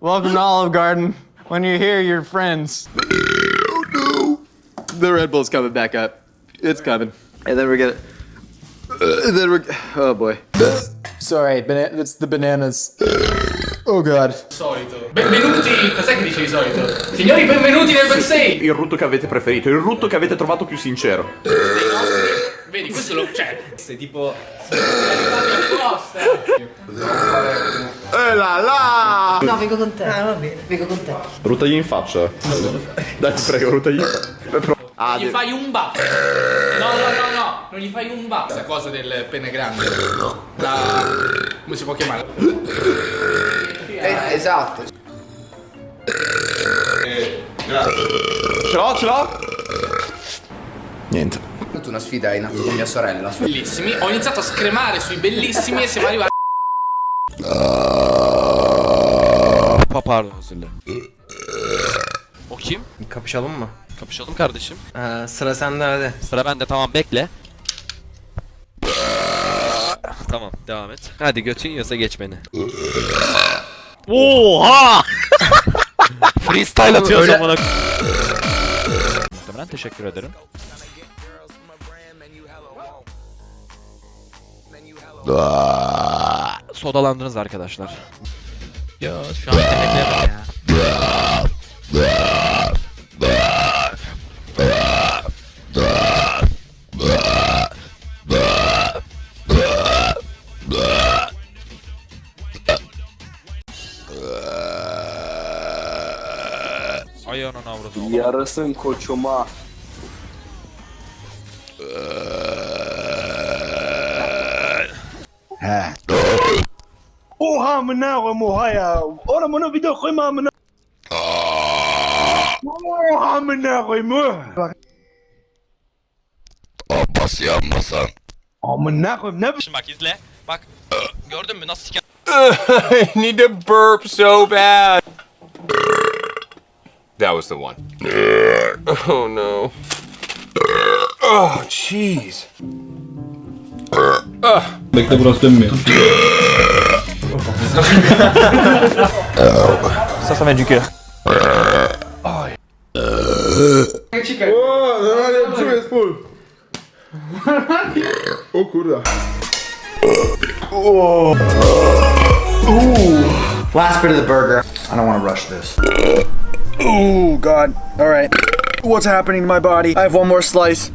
Welcome to Olive Garden. When you're here, you're friends. Oh no! The Red Bull's coming back up. It's coming. And then we're gonna... oh boy. Sorry, it's the bananas. Oh god. Solito. Benvenuti, cos'è che dice di solito? Signori, benvenuti nel backstage! Il rutto che avete preferito, il rutto che avete trovato più sincero. Vedi, questo lo... cioè... Sei tipo... là là! No, vengo con te. Ah, va bene, vengo con te. Ruttagli in faccia. Dai, ti prego, ruttagli in faccia. Gli fai un buff. No, non gli fai un buff. Questa cosa del pene grande. Come si può chiamare? Esatto. Ce l'ho? Niente. Ho avuto una sfida in atto con mia sorella. Bellissimi. Ho iniziato a scremare sui bellissimi e siamo arrivati... Pardon, özür dilerim. O kim? Kapışalım mı? Kapışalım kardeşim. Sıra sende hadi. Sıra bende, tamam, bekle. Tamam, devam et. Hadi götün yiyorsa geç beni. Oha! Freestyle atıyoruz amına. Muhtemelen teşekkür ederim. Sodalandınız arkadaşlar. Ya şu an yemeklere bak ya. Ay ananı avradım. Yarasın koçuma. Ha. Oha amına koyayım oha ya. Oğlum bunu video koyma amına. Oha amına koyayım. Abbas yanmasan. Amına koyayım ne Şimdi bak izle. Bak gördün mü nasıl siker? I need to burp so bad. That was the one. Oh no. Oh jeez. Bekle burası dönmüyor. Ça ça met du cœur. O kurwa. Last bit of the burger. I don't want to rush this. Oh god. Alright. What's happening to my body? I have one more slice.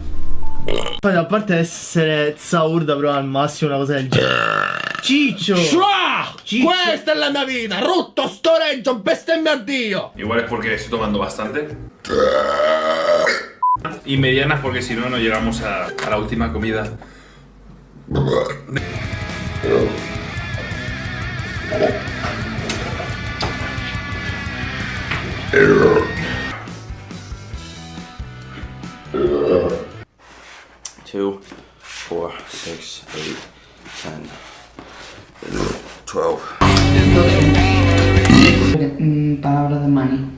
Poi a parte essere saurda però al massimo una cosa del genere. Ciccio! Ciccio! Questa è la mia vita! Rutto, storeggio, bestemmia a Dio! Igual es porque estoy tomando bastante. Y medianas porque si no, no llegamos a la última comida. Two, 4, 6, 8, 10, 12. Palabra de money.